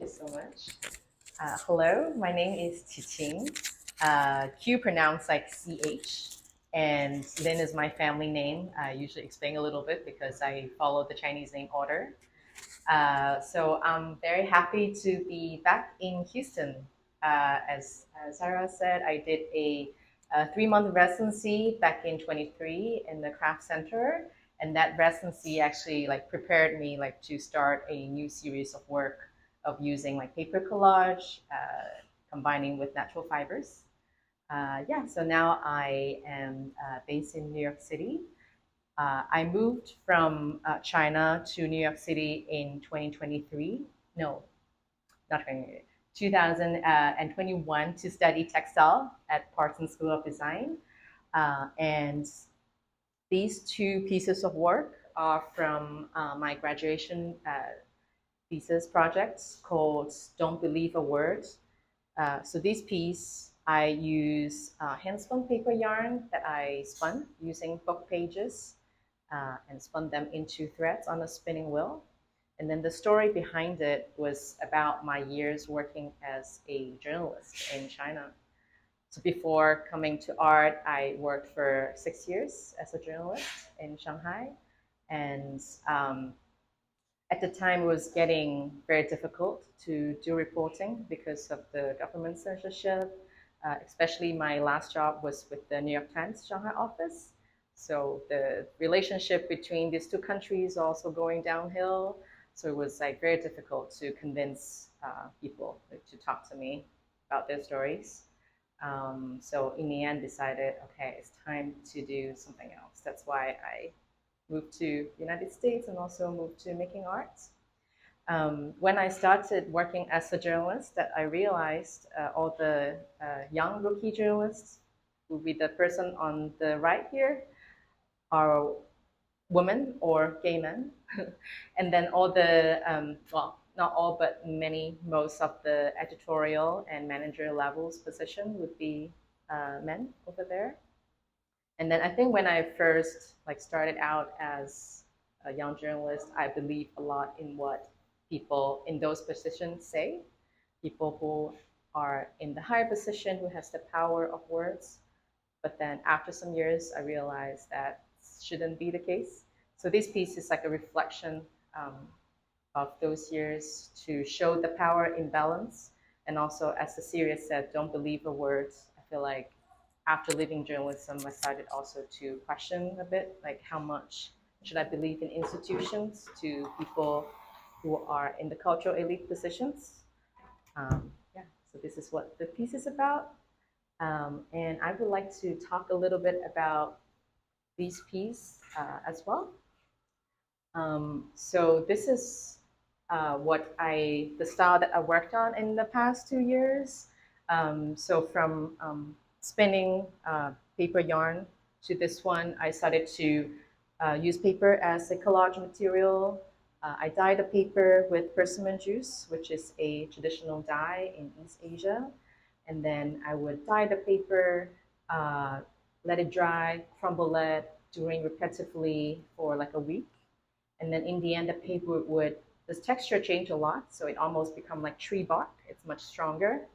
you so much. Hello, my name is Qiqing. Q pronounced like CH, and Lin is my family name. I usually explain a little bit because I follow the Chinese name order. So I'm very happy to be back in Houston. As Sarah said, I did a 3-month residency back in 23 in the craft center, and that residency actually like prepared me like to start a new series of work of using like paper collage, combining with natural fibers. Yeah, so now I am based in New York City. I moved from China to New York City in 2023. No, not 20, 2021 to study textile at Parsons School of Design. And these two pieces of work are from my graduation thesis projects called Don't Believe a Word. So this piece, I use hand-spun paper yarn that I spun using book pages and spun them into threads on a spinning wheel. And then the story behind it was about my years working as a journalist in China. So before coming to art, I worked for 6 years as a journalist in Shanghai. And at the time, it was getting very difficult to do reporting because of the government censorship. Especially my last job was with the New York Times Shanghai office. So the relationship between these two countries also going downhill. So it was like very difficult to convince people to talk to me about their stories. So in the end, decided, okay, it's time to do something else. That's why I moved to the United States and also moved to making art. When I started working as a journalist, that I realized all the young rookie journalists, who would be the person on the right here, are women or gay men. And then all the, well, not all, but many, most of the editorial and manager levels position would be men over there. And then I think when I first like started out as a young journalist, I believed a lot in what people in those positions say. People who are in the higher position, who has the power of words. But then after some years, I realized that shouldn't be the case. So this piece is like a reflection um, of those years to show the power imbalance. And also, as the series said, don't believe the words. I feel like after leaving journalism, I started also to question a bit, like how much should I believe in institutions to people who are in the cultural elite positions. Yeah, so this is what the piece is about. And I would like to talk a little bit about this piece as well. So this is the style that I worked on in the past 2 years. So from spinning paper yarn to this one, I started to use paper as a collage material. I dyed the paper with persimmon juice, which is a traditional dye in East Asia. And then I would dye the paper, uh, let it dry, crumble it, doing repetitively for like a week. And then in the end, the paper would, this texture changed a lot. So it almost become like tree bark. It's much stronger.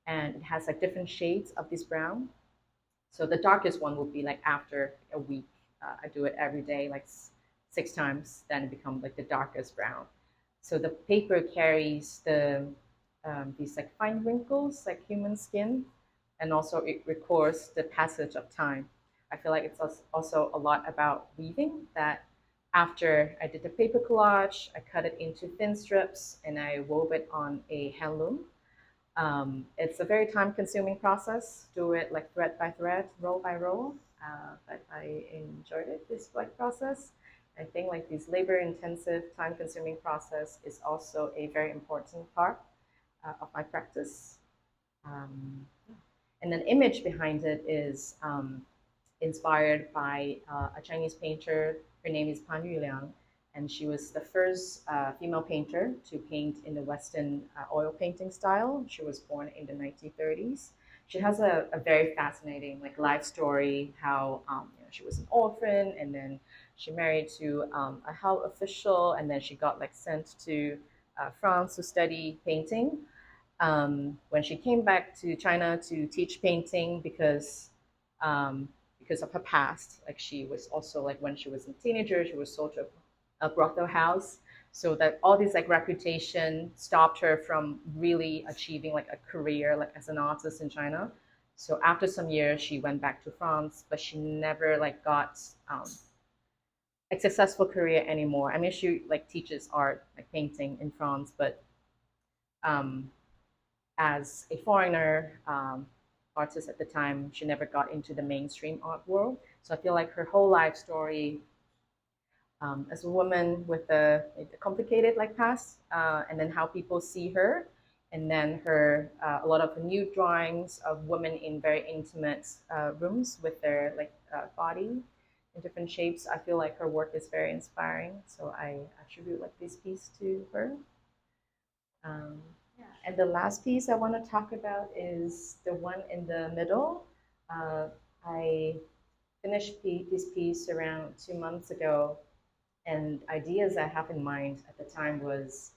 And it has like different shades of this brown. So the darkest one would be like after a week. I do it every day, like 6 times. Then it becomes like the darkest brown. So the paper carries these like fine wrinkles, like human skin, and also it records the passage of time. I feel like it's also a lot about weaving. That after I did the paper collage, I cut it into thin strips and I wove it on a handloom. It's a very time-consuming process. Do it like thread by thread, roll by roll. But I enjoyed it, this like process. I think like this labor-intensive, time-consuming process is also a very important part of my practice. Um, and an image behind it is inspired by a Chinese painter. Her name is Pan Yuliang, and she was the first female painter to paint in the Western oil painting style. She was born in the 1930s. She has a very fascinating like life story. How she was an orphan, and then she married to a health official, and then she got like sent to France to study painting. When she came back to China to teach painting um, because of her past, like she was also like when she was a teenager, she was sold to a brothel house. So that all this like reputation stopped her from really achieving like a career like as an artist in China. So after some years, she went back to France, but she never like got a successful career anymore. I mean, she like teaches art, like painting in France, but um, as a foreigner artist at the time, she never got into the mainstream art world. So I feel like her whole life story as a woman with a complicated like past, and then how people see her, and then her a lot of new drawings of women in very intimate rooms with their like body in different shapes. I feel like her work is very inspiring, so I attribute like this piece to her. Um, yeah, and the last piece I want to talk about is the one in the middle. Uh, I finished this piece around 2 months ago, and ideas I have in mind at the time was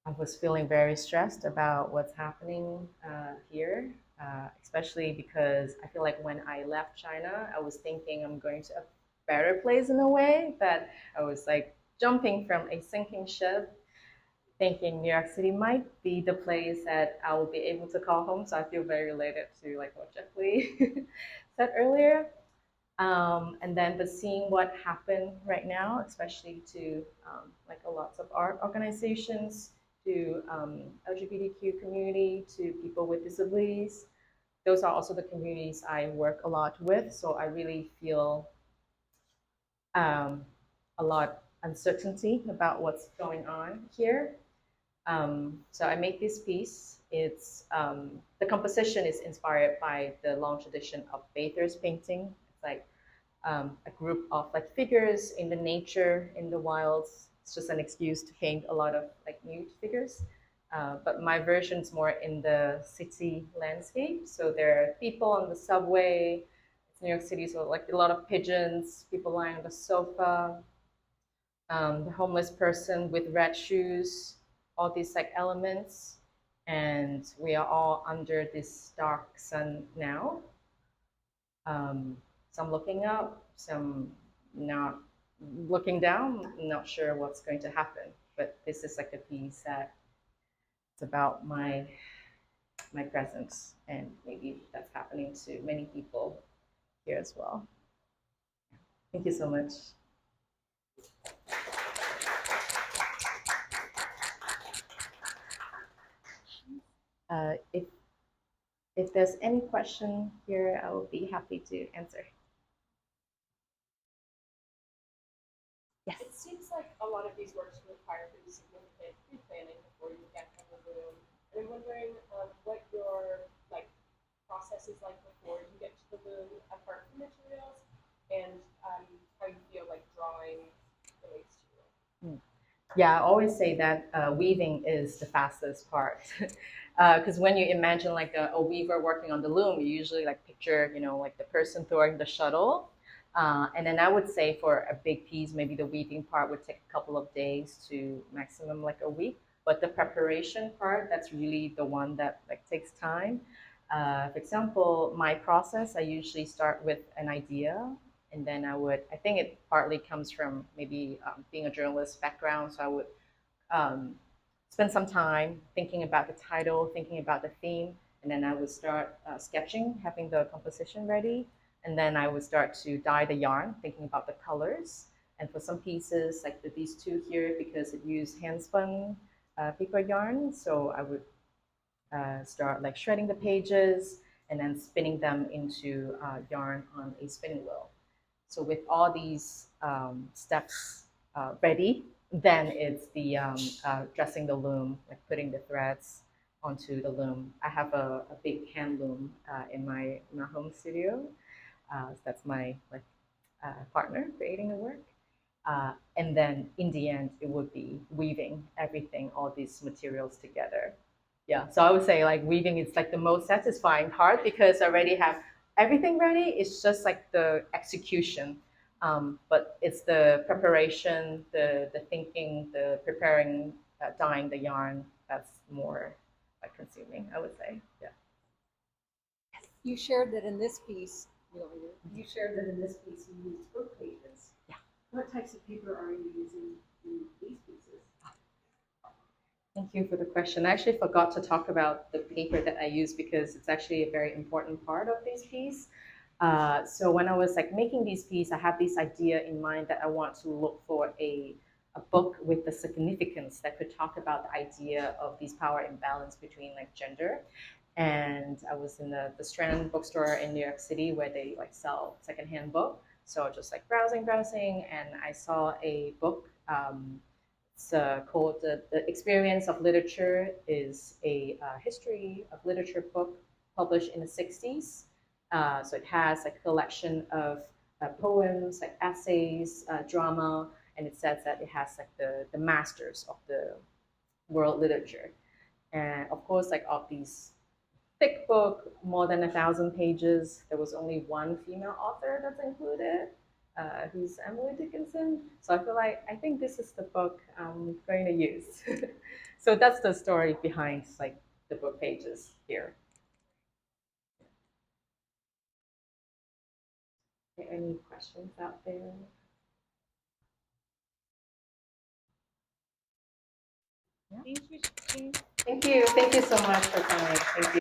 I was feeling very stressed about what's happening here, especially because I feel like when I left China, I was thinking I'm going to a better place in a way, that I was like jumping from a sinking ship thinking New York City might be the place that I will be able to call home. So I feel very related to like what Jeff Lee said earlier. And then, but seeing what happened right now, especially to like a lots of art organizations, to LGBTQ community, to people with disabilities, those are also the communities I work a lot with. So I really feel um, a lot uncertainty about what's going on here. So I made this piece. It's the composition is inspired by the long tradition of Bathurst painting. It's like a group of like figures in the nature, in the wilds. It's just an excuse to paint a lot of like nude figures. But my version's more in the city landscape. So there are people on the subway. It's New York City, so like a lot of pigeons, people lying on the sofa, the homeless person with red shoes, all these like elements. And we are all under this dark sun now. Some looking up, some not looking down, not sure what's going to happen. But this is like a piece that it's about my presence, and maybe that's happening to many people here as well. Thank you so much. If there's any question here, I will be happy to answer. Yes. It seems like a lot of these works require pretty significant pre-planning before you get to the room. And I'm wondering what your like process is like before you get to the room, apart from materials, and how you feel like drawing relates to you. Yeah, I always say that weaving is the fastest part. Because when you imagine like a weaver working on the loom, you usually like picture, you know, like the person throwing the shuttle. And then I would say for a big piece, maybe the weaving part would take a couple of days to maximum like a week. But the preparation part, that's really the one that like takes time. For example, my process, I usually start with an idea, and then I think it partly comes from maybe being a journalist background. So I would um, spend some time thinking about the title, thinking about the theme, and then I would start sketching, having the composition ready, and then I would start to dye the yarn, thinking about the colors. And for some pieces, like these two here, because it used hand-spun paper yarn, so I would start like shredding the pages and then spinning them into yarn on a spinning wheel. So with all these steps ready, then it's the dressing the loom, like putting the threads onto the loom. I have a big hand loom in my home studio. So that's my like partner creating the work. And then in the end, it would be weaving everything, all these materials together. Yeah, so I would say like weaving is like the most satisfying part because I already have everything ready. It's just like the execution, but it's the preparation, the thinking, the preparing dyeing the yarn, that's more like consuming, I would say. Yeah. You shared that in this piece, you shared that in this piece you used book pages. Yeah. What types of paper are you using in these pieces? Thank you for the question. I actually forgot to talk about the paper that I use because it's actually a very important part of this piece. So when I was like making these pieces, I had this idea in mind that I want to look for a book with the significance that could talk about the idea of these power imbalance between like gender. And I was in the Strand bookstore in New York City where they like sell secondhand book. So just like browsing, and I saw a book. It's called The Experience of Literature, is a history of literature book published in the 60s. So it has a collection of poems, like essays, drama, and it says that it has like the masters of the world literature. And of course, like of these thick book, more than 1,000 pages, there was only one female author that's included, who's Emily Dickinson. So I feel like I think this is the book I'm going to use. So that's the story behind like the book pages here. Are there any questions out there? Thank you. Thank you. Thank you so much for coming. Thank you.